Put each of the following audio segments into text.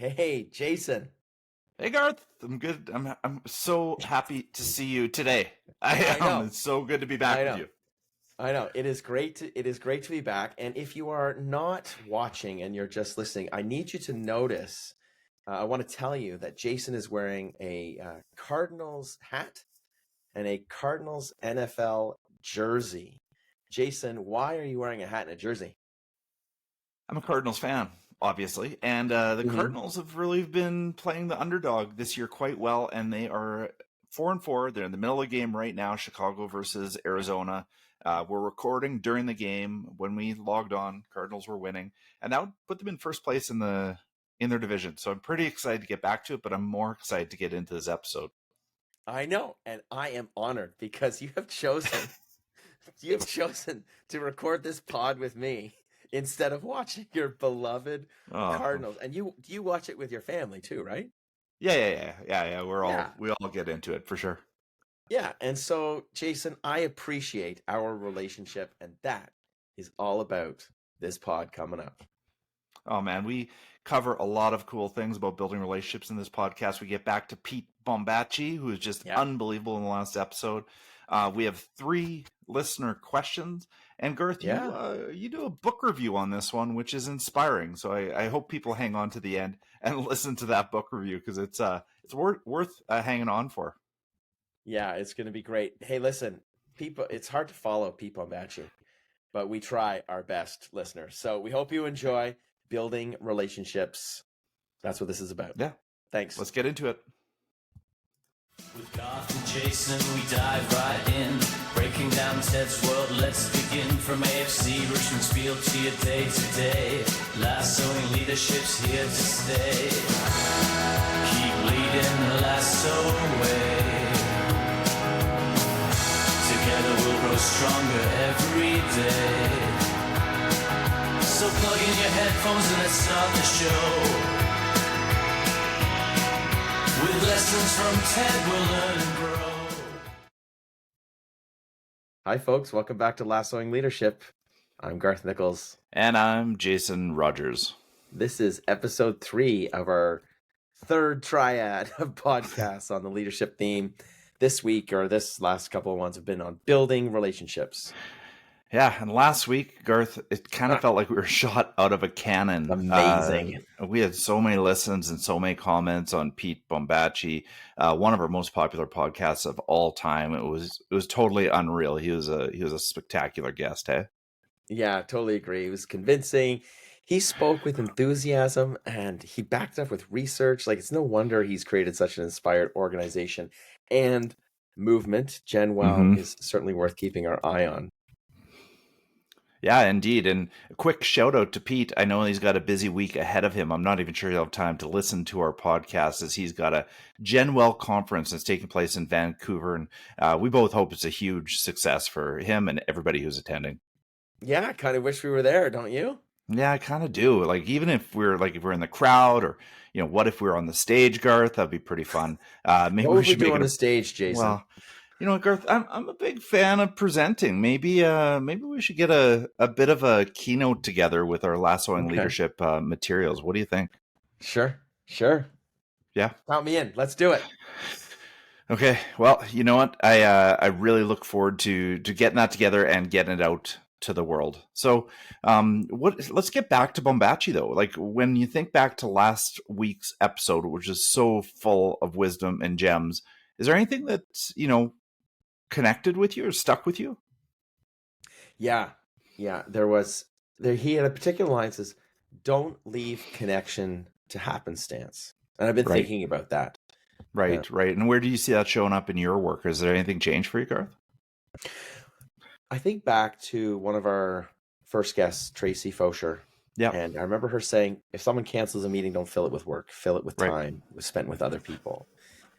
Hey, Jason. Hey Garth, I'm good. I'm so happy to see you today. I I am. know. It's so good to be I back with know. you. I know. It is great to be back. And if you are not watching and you're just listening, I need you to notice. I want to tell you that Jason is wearing a Cardinals hat and a Cardinals NFL jersey. Jason, why are you wearing a hat and a jersey? I'm a Cardinals fan, obviously, and the Hmm. Cardinals have really been playing the underdog this year quite well, and they are 4-4. They're in the middle of the game right now, Chicago versus Arizona. We're recording during the game. When we logged on, Cardinals were winning, and that would put them in first place in their division. So I'm pretty excited to get back to it, but I'm more excited to get into this episode. I know, and I am honored because you have chosen to record this pod with me instead of watching your beloved Oh, Cardinals. And you watch it with your family too, right? yeah. Yeah. We all get into it for sure. Yeah. And so, Jason, I appreciate our relationship, and that is all about this pod coming up. Oh man, we cover a lot of cool things about building relationships in this podcast. We get back to Pete Bombacci, who is just Yeah. unbelievable in the last episode. We have 3 listener questions, and Garth, Yeah. you do a book review on this one, which is inspiring. So I hope people hang on to the end and listen to that book review because it's worth hanging on for. Yeah. It's going to be great. Hey, listen, people, it's hard to follow people Bombacci, but we try our best, listeners. So we hope you enjoy building relationships. That's what this is about. Yeah, Thanks. let's get into it. With Garth and Jason, we dive right in. Breaking down Ted's world, let's begin. From AFC, Richmond's Field to your day-to-day. Lassoing Leadership's here to stay. Keep leading the lasso way. Together we'll grow stronger every day. So plug in your headphones and let's start the show. With lessons from Ted, we'll learn and grow. Hi, folks. Welcome back to Lassoing Leadership. I'm Garth Nichols. And I'm Jason Rogers. This is episode 3 of our third triad of podcasts on the leadership theme. This week, or this last couple of ones, have been on building relationships. Yeah, and last week, Garth, it kind of felt like we were shot out of a cannon. Amazing. We had so many listens and so many comments on Pete Bombacci, one of our most popular podcasts of all time. It was totally unreal. He was a spectacular guest, hey? Yeah, totally agree. It was convincing. He spoke with enthusiasm and he backed it up with research. Like, it's no wonder he's created such an inspired organization and movement. Genwell is certainly worth keeping our eye on. Yeah, indeed. And a quick shout out to Pete. I know he's got a busy week ahead of him. I'm not even sure he'll have time to listen to our podcast as he's got a Genwell conference that's taking place in Vancouver. And we both hope it's a huge success for him and everybody who's attending. Yeah, I kind of wish we were there, don't you? Yeah, I kind of do. Like, even if we're in the crowd, or what if we're on the stage, Garth? That'd be pretty fun. Maybe What we would we should do make on it the stage, Jason? well. Garth, I'm a big fan of presenting. Maybe we should get a bit of a keynote together with our Lassoing Okay. Leadership materials. What do you think? Sure. Yeah. Count me in. Let's do it. Okay. Well, you know what? I really look forward to getting that together and getting it out to the world. So, let's get back to Bombacci though. Like, when you think back to last week's episode, which is so full of wisdom and gems, is there anything that's connected with you or stuck with you? Yeah. He had a particular line that says, "Don't leave connection to happenstance." And I've been Right. thinking about that. Right. And where do you see that showing up in your work? Is there anything changed for you, Garth? I think back to one of our first guests, Tracy Fosher. Yeah. And I remember her saying, if someone cancels a meeting, don't fill it with work, fill it with Right. time spent with other people.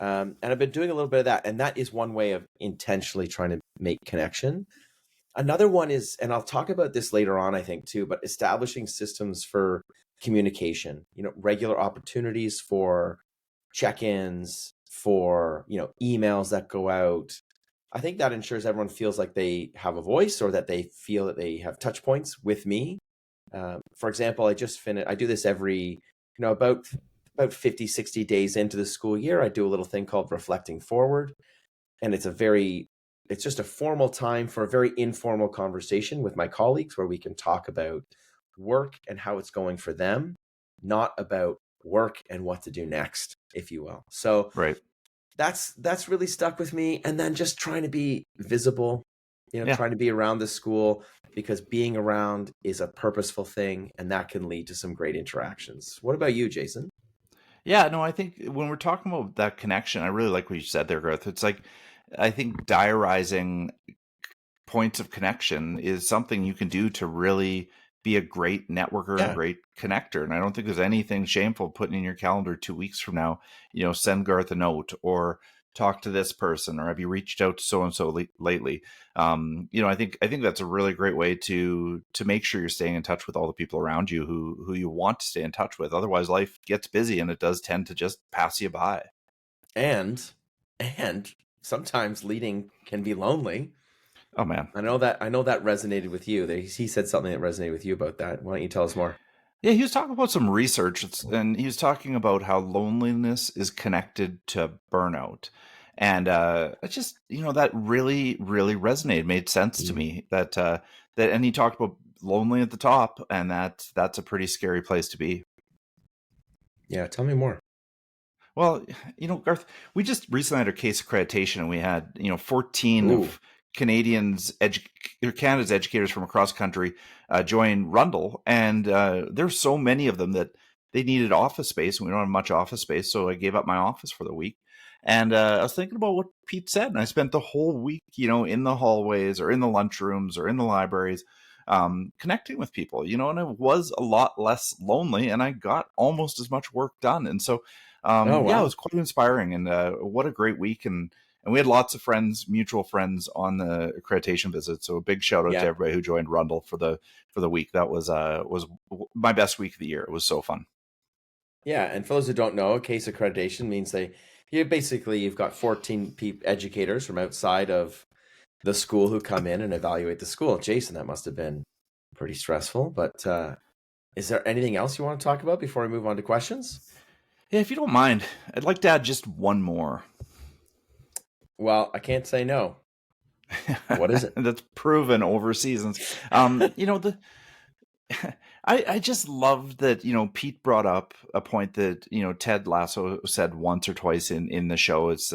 And I've been doing a little bit of that. And that is one way of intentionally trying to make connection. Another one is, and I'll talk about this later on, I think too, but establishing systems for communication, regular opportunities for check-ins, for, emails that go out. I think that ensures everyone feels like they have a voice or that they feel that they have touch points with me. For example, I do this every, about about 50, 60 days into the school year, I do a little thing called reflecting forward. And it's just a formal time for a very informal conversation with my colleagues where we can talk about work and how it's going for them, not about work and what to do next, if you will. So Right. that's really stuck with me. And then just trying to be visible, trying to be around the school, because being around is a purposeful thing, and that can lead to some great interactions. What about you, Jason? Yeah, no, I think when we're talking about that connection, I really like what you said there, Garth. It's like, I think diarizing points of connection is something you can do to really be a great networker and Yeah. great connector. And I don't think there's anything shameful putting in your calendar 2 weeks from now, send Garth a note or talk to this person, or have you reached out to so-and-so lately? I think that's a really great way to make sure you're staying in touch with all the people around you who you want to stay in touch with. Otherwise life gets busy and it does tend to just pass you by. And sometimes leading can be lonely. Oh man. I know that resonated with you. He said something that resonated with you about that. Why don't you tell us more? Yeah, he was talking about some research, and he was talking about how loneliness is connected to burnout. And it just, that really, really resonated, made sense to me. And he talked about lonely at the top, and that's a pretty scary place to be. Yeah, tell me more. Well, Garth, we just recently had our case accreditation, and we had 14 Ooh. of Canada's educators from across the country join Rundle, and there's so many of them that they needed office space, and we don't have much office space, so I gave up my office for the week. And I was thinking about what Pete said, and I spent the whole week, in the hallways or in the lunchrooms or in the libraries, connecting with people, and it was a lot less lonely, and I got almost as much work done. And so, Oh, wow. yeah, it was quite inspiring, and what a great week. And we had lots of friends, mutual friends, on the accreditation visit. So a big shout out to everybody who joined Rundle for the week. That was my best week of the year. It was so fun. Yeah, and for those who don't know, case accreditation means you've got 14 educators from outside of the school who come in and evaluate the school. Jason, that must have been pretty stressful. But is there anything else you want to talk about before we move on to questions? Yeah, if you don't mind, I'd like to add just one more. Well, I can't say no. What is it? That's proven over seasons. I just love that, Pete brought up a point that, Ted Lasso said once or twice in the show. It's,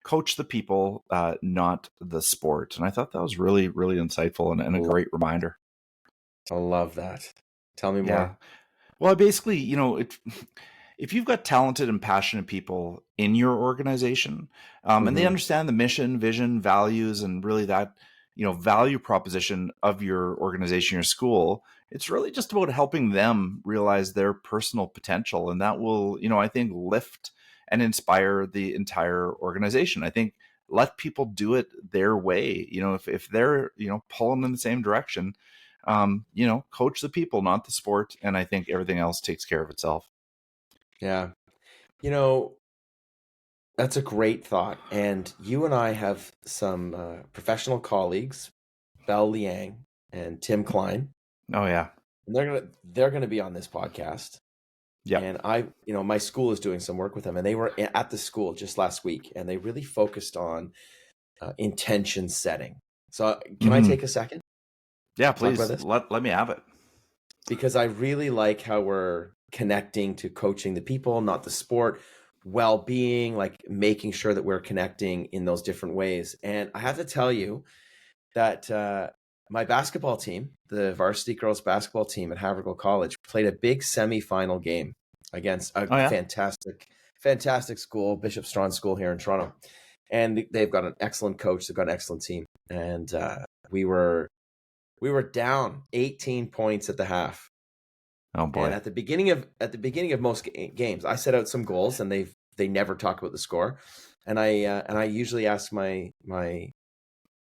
coach the people, not the sport. And I thought that was really, really insightful and a great reminder. I love that. Tell me more. Yeah. Well, basically, if you've got talented and passionate people in your organization, and they understand the mission, vision, values, and really that, value proposition of your organization, your school, it's really just about helping them realize their personal potential. And that will, I think, lift and inspire the entire organization. I think let people do it their way. If they're, pulling in the same direction, coach the people, not the sport. And I think everything else takes care of itself. Yeah. That's a great thought. And you and I have some professional colleagues, Belle Liang and Tim Klein. Oh yeah. And they're gonna be on this podcast. Yeah. And my school is doing some work with them, and they were at the school just last week, and they really focused on intention setting. So can I take a second? Yeah, please. Let me have it. Because I really like how we're connecting to coaching the people, not the sport, well-being, like making sure that we're connecting in those different ways. And I have to tell you that my basketball team, the varsity girls basketball team at Havergal College, played a big semifinal game against a fantastic school, Bishop Strawn School here in Toronto. And they've got an excellent coach. They've got an excellent team. And we were down 18 points at the half. Oh boy! And at the beginning of most games, I set out some goals, and they never talk about the score. And I usually ask my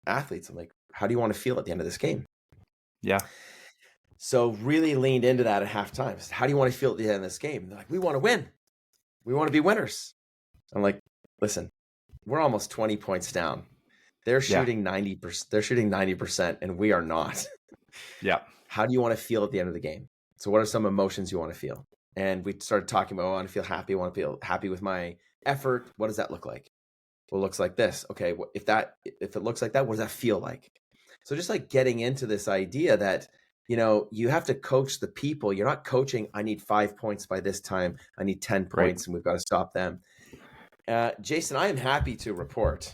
athletes, I'm like, how do you want to feel at the end of this game? Yeah. So really leaned into that at halftime. How do you want to feel at the end of this game? And they're like, we want to win. We want to be winners. I'm like, listen, we're almost 20 points down. They're shooting 90%. They're shooting 90%, and we are not. Yeah. How do you want to feel at the end of the game? So what are some emotions you want to feel? And we started talking about, I want to feel happy. I want to feel happy with my effort. What does that look like? Well, it looks like this. Okay. If it looks like that, what does that feel like? So just like getting into this idea that, you have to coach the people. You're not coaching, I need 5 points by this time. I need 10 Right. points and we've got to stop them. Jason, I am happy to report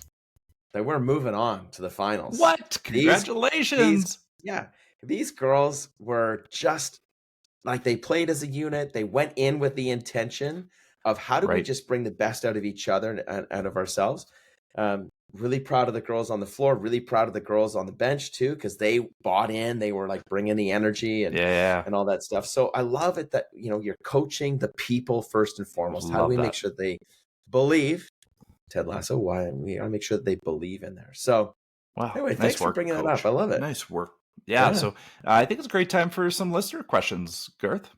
that we're moving on to the finals. What? Congratulations. These girls were just like, they played as a unit. They went in with the intention of how do we just bring the best out of each other and out of ourselves. Really proud of the girls on the floor, really proud of the girls on the bench too, because they bought in. They were like bringing the energy and all that stuff. So I love it that, you're coaching the people first and foremost. How do we make sure they believe, Ted Lasso, why we got to make sure that they believe in there. So anyway, thanks for bringing that up. I love it. Nice work. Yeah. So I think it's a great time for some listener questions, Garth.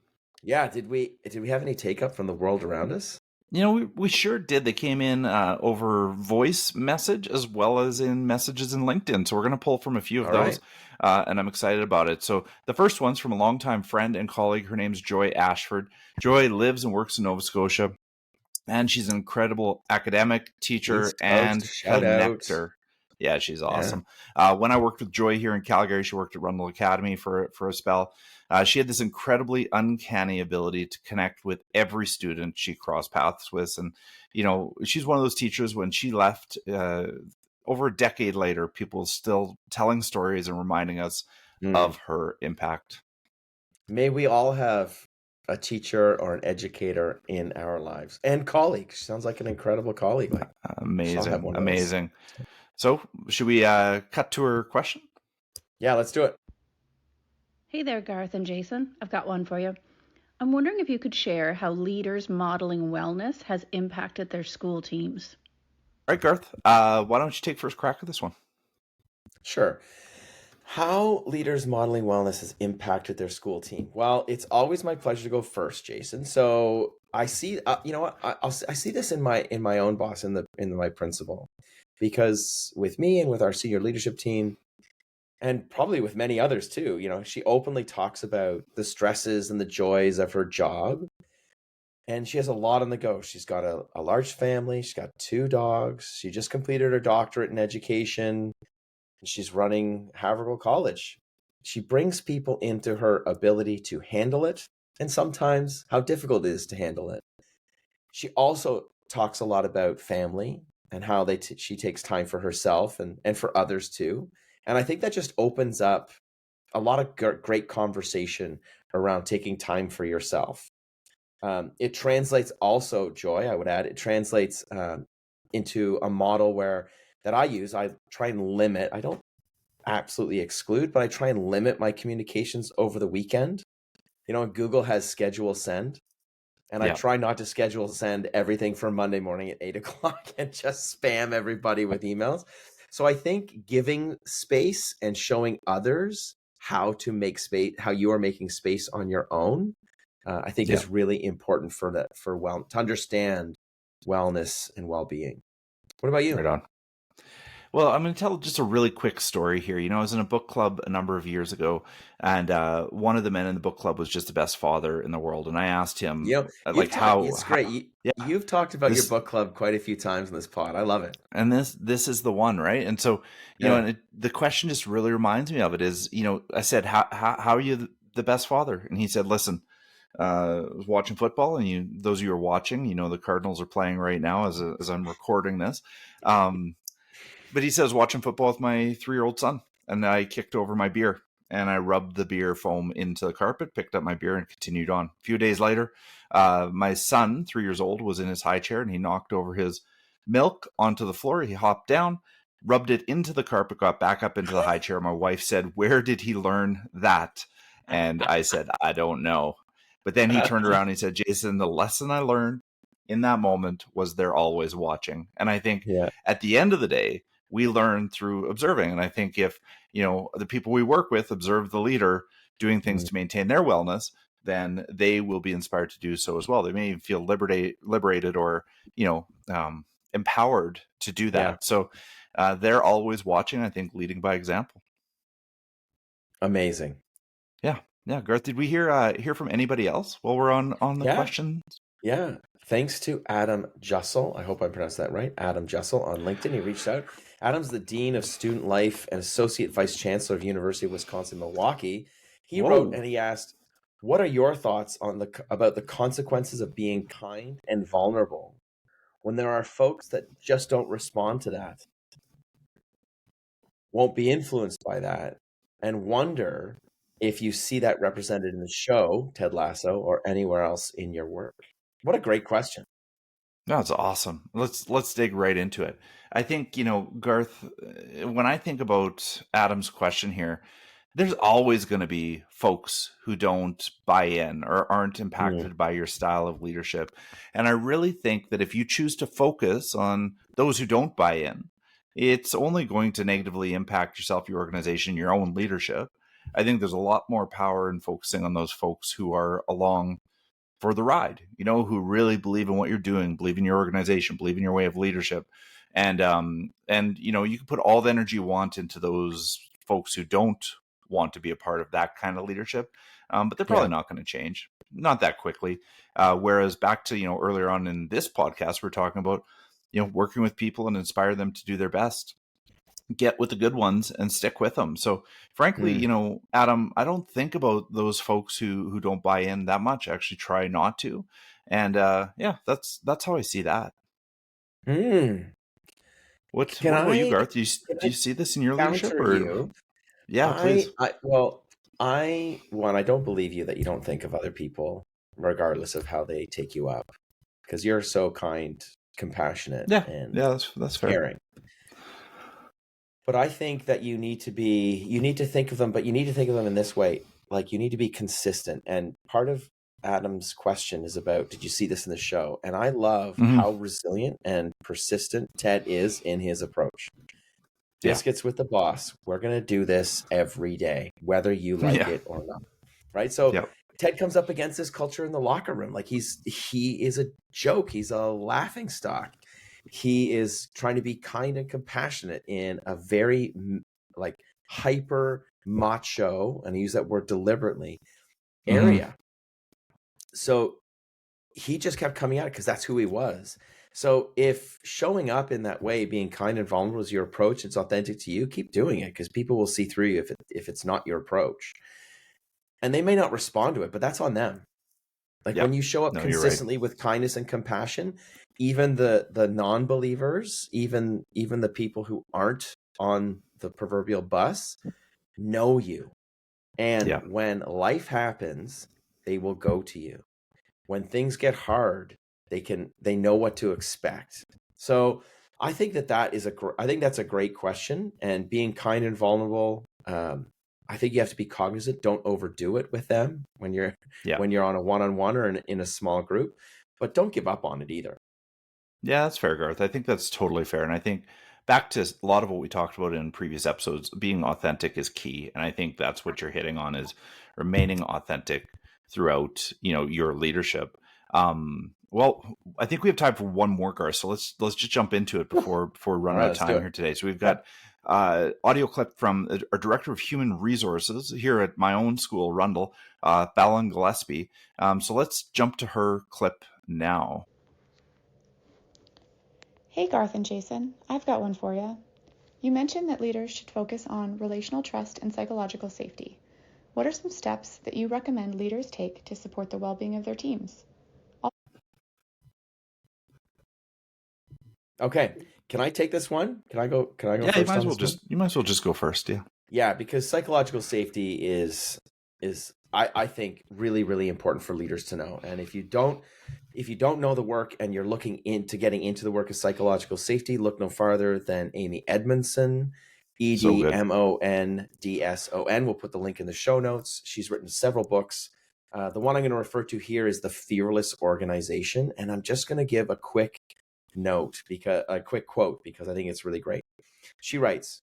Yeah. Did we have any take up from the world around us? We sure did. They came in over voice message as well as in messages in LinkedIn. So we're going to pull from a few of those, and I'm excited about it. So the first one's from a longtime friend and colleague. Her name's Joy Ashford. Joy lives and works in Nova Scotia, and she's an incredible academic, teacher, and connector. Yeah, she's awesome. Yeah. When I worked with Joy here in Calgary, she worked at Rundle Academy for a spell. She had this incredibly uncanny ability to connect with every student she crossed paths with. And, she's one of those teachers, when she left over a decade later, people still telling stories and reminding us of her impact. May we all have a teacher or an educator in our lives, and colleagues. Sounds like an incredible colleague. Like, amazing. So should we cut to her question? Yeah, let's do it. Hey there, Garth and Jason. I've got one for you. I'm wondering if you could share how leaders modeling wellness has impacted their school teams. All right, Garth, why don't you take first crack at this one? Sure. How leaders modeling wellness has impacted their school team. Well, it's always my pleasure to go first, Jason. So I see, I see this in my own boss, in my principal, because with me and with our senior leadership team, and probably with many others too, she openly talks about the stresses and the joys of her job. And she has a lot on the go. She's got a large family. She's got 2 dogs. She just completed her doctorate in education. She's running Havergal College. She brings people into her ability to handle it, and sometimes how difficult it is to handle it. She also talks a lot about family and how she takes time for herself and for others too. And I think that just opens up a lot of great conversation around taking time for yourself. It translates also, Joy, I would add, it translates into a model that I use. I try and limit, I don't absolutely exclude, but I try and limit my communications over the weekend. Google has schedule send, and I try not to schedule send everything for Monday morning at 8:00 and just spam everybody with emails. So I think giving space and showing others how to make space, how you are making space on your own, I think is really important to understand wellness and well-being. What about you? Right on. Well, I'm going to tell just a really quick story here. I was in a book club a number of years ago, and one of the men in the book club was just the best father in the world. And I asked him, it's great. You've talked about your book club quite a few times in this pod. I love it. And this is the one, right? And so, and the question just really reminds me of it is, I said, how are you the best father? And he said, listen, I was watching football, and those of you who are watching, the Cardinals are playing right now as I'm recording this. But he says, watching football with my 3-year-old son, and I kicked over my beer, and I rubbed the beer foam into the carpet, picked up my beer, and continued on. A few days later, my son, 3 years old, was in his high chair, and he knocked over his milk onto the floor. He hopped down, rubbed it into the carpet, got back up into the high chair. My wife said, "Where did he learn that?" And I said, "I don't know." But then he turned around and he said, "Jason, the lesson I learned in that moment was they're always watching." And I think at the end of the day, we learn through observing. And I think if, the people we work with observe the leader doing things to maintain their wellness, then they will be inspired to do so as well. They may even feel liberated or, empowered to do that. Yeah. So they're always watching, I think, leading by example. Amazing. Yeah. Yeah, Garth, did we hear from anybody else while we're on the Yeah. question? Yeah. Thanks to Adam Jussel. I hope I pronounced that right. Adam Jussel on LinkedIn. He reached out. Adam's the Dean of Student Life and Associate Vice Chancellor of University of Wisconsin-Milwaukee. He wrote Whoa. and he asked, what are your thoughts on about the consequences of being kind and vulnerable when there are folks that just don't respond to that, won't be influenced by that, and wonder if you see that represented in the show, Ted Lasso, or anywhere else in your work? What a great question. No, it's awesome. Let's dig right into it. I think, Garth, when I think about Adam's question here, there's always going to be folks who don't buy in or aren't Mm, impacted by your style of leadership. And I really think that if you choose to focus on those who don't buy in, it's only going to negatively impact yourself, your organization, your own leadership. I think there's a lot more power in focusing on those folks who are along for the ride, who really believe in what you're doing, believe in your organization, believe in your way of leadership. And you can put all the energy you want into those folks who don't want to be a part of that kind of leadership. But they're probably yeah. not going to change, not that quickly. Whereas back to, earlier on in this podcast, we're talking about, working with people and inspire them to do their best, get with the good ones and stick with them. So frankly, Mm. Adam, I don't think about those folks who don't buy in that much. I actually try not to. And yeah, that's how I see that. Mm. What about you, Garth? Can Do I you see this in your leadership? counter Or you? yeah, please. I don't believe you that you don't think of other people, regardless of how they take you up, because you're so kind, compassionate, Yeah, and yeah, that's fair. caring. But I think that you need to think of them, but you need to think of them in this way. Like, you need to be consistent. And part of Adam's question is about, did you see this in the show? And I love Hmm. how resilient and persistent Ted is in his approach. Yeah, Biscuits with the boss. We're going to do this every day, whether you like yeah, it or not. Right. So yeah. Ted comes up against this culture in the locker room. Like, he is a joke. He's a laughing stock. He is trying to be kind and compassionate in a very like hyper macho, and I use that word deliberately, Hmm. area. So he just kept coming at it because that's who he was. So if showing up in that way, being kind and vulnerable is your approach, it's authentic to you, keep doing it, because people will see through you if it's not your approach. And they may not respond to it, but that's on them. Like, Yeah. when you show up No, you're right. consistently with kindness and compassion, even the non-believers, even the people who aren't on the proverbial bus, know you. And Yeah, when life happens, they will go to you. When things get hard, they know what to expect. So I think I think that's a great question. And being kind and vulnerable, I think you have to be cognizant. Don't overdo it with them yeah. when you're on a one-on-one or in a small group, but don't give up on it either. Yeah, that's fair, Garth. I think that's totally fair. And I think back to a lot of what we talked about in previous episodes, being authentic is key. And I think that's what you're hitting on, is remaining authentic throughout, your leadership. Well, I think we have time for one more, Garth. So let's just jump into it before we All run right, out of let's do time it. here today. So we've Yep. got audio clip from our director of human resources here at my own school, Rundle, Fallon Gillespie. So let's jump to her clip now. Hey Garth and Jason, I've got one for you. You mentioned that leaders should focus on relational trust and psychological safety. What are some steps that you recommend leaders take to support the well-being of their teams? Okay. Can I take this one? Can I go Yeah, first on this one? you might as well just go first. Yeah. Yeah, because psychological safety is I think really, really important for leaders to know. And if you don't know the work and you're looking into getting into the work of psychological safety, look no farther than Amy Edmondson, So good. Edmondson. We'll put the link in the show notes. She's written several books. The one I'm going to refer to here is The Fearless Organization, and I'm just going to give a quick quote because I think it's really great. She writes,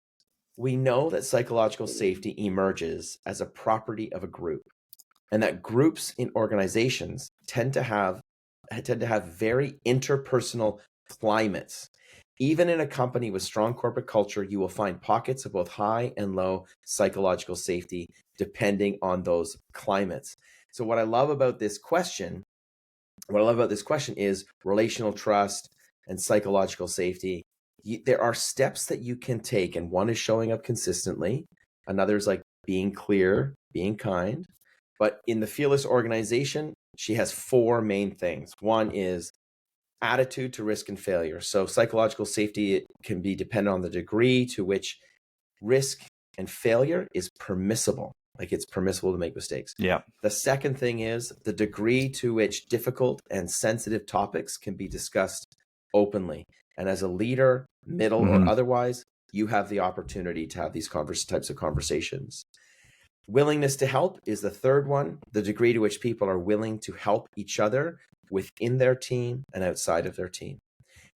"We know that psychological safety emerges as a property of a group, and that groups in organizations tend to have very interpersonal climates. Even in a company with strong corporate culture, you will find pockets of both high and low psychological safety, depending on those climates. So what I love about this question is relational trust and psychological safety. There are steps that you can take, and one is showing up consistently. Another is like being clear, being kind. But in the Fearless organization, she has 4 main things. One is attitude to risk and failure. So psychological safety can be dependent on the degree to which risk and failure is permissible. Like it's permissible to make mistakes. Yeah. The second thing is the degree to which difficult and sensitive topics can be discussed openly. And as a leader, middle or otherwise, you have the opportunity to have these types of conversations. Willingness to help is the third one, the degree to which people are willing to help each other within their team and outside of their team.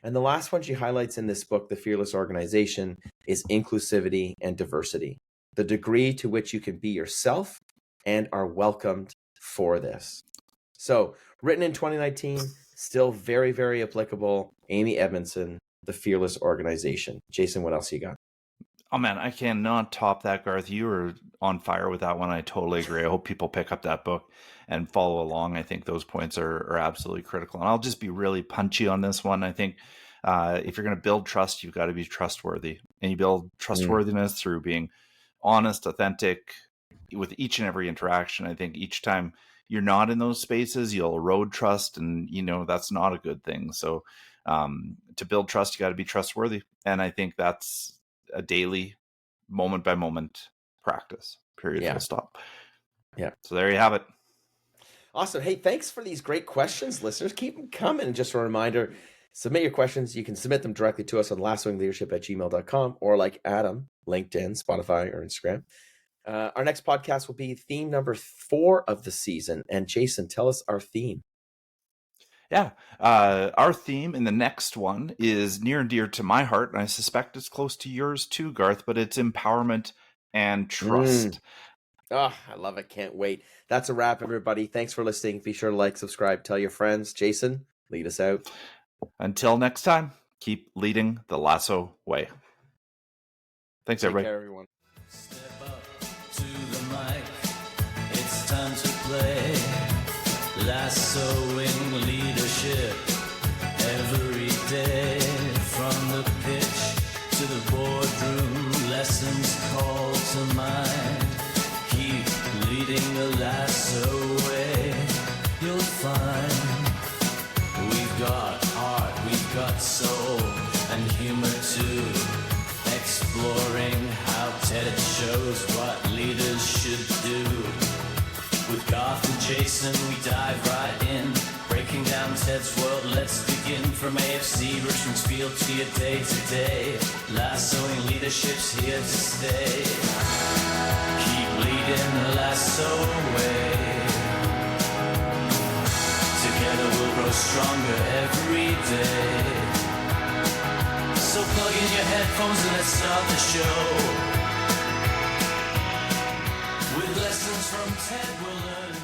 And the last one she highlights in this book, The Fearless Organization, is inclusivity and diversity, the degree to which you can be yourself and are welcomed for this. So, written in 2019, still very, very applicable. Amy Edmondson, The Fearless Organization. Jason, what else you got? Oh man, I cannot top that, Garth. You were on fire with that one. I totally agree. I hope people pick up that book and follow along. I think those points are absolutely critical. And I'll just be really punchy on this one. I think if you're going to build trust, you've got to be trustworthy. And you build trustworthiness through being honest, authentic with each and every interaction. I think each time you're not in those spaces, you'll erode trust. And, that's not a good thing. So to build trust, you got to be trustworthy. And I think that's a daily, moment by moment practice. Period. Full stop. Yeah. So there you have it. Awesome. Hey, thanks for these great questions, listeners. Keep them coming. And just a reminder, submit your questions. You can submit them directly to us on lassoingleadership@gmail.com or like Adam, LinkedIn, Spotify, or Instagram. Our next podcast will be theme number 4 of the season. And Jason, tell us our theme. Yeah. Our theme in the next one is near and dear to my heart, and I suspect it's close to yours too, Garth, but it's empowerment and trust. Oh, I love it. Can't wait. That's a wrap, everybody. Thanks for listening. Be sure to like, subscribe, tell your friends. Jason, lead us out. Until next time, keep leading the Lasso way. Thanks, everybody. Take care, everyone. Step up to the mic. It's time to play. Lassoing leadership every day. From the pitch to the boardroom, lessons call to mind. Keep leading the lasso way. You'll find we've got heart, we've got soul, and humor too. Exploring how TED shows what leaders should do. With Garth and Jason, we dive right in, breaking down Ted's world. Let's begin from AFC, Richmond's field to your day-to-day. Lassoing leadership's here to stay. Keep leading the lasso way. Together we'll grow stronger every day. So plug in your headphones and let's start the show. With lessons from TED we'll learn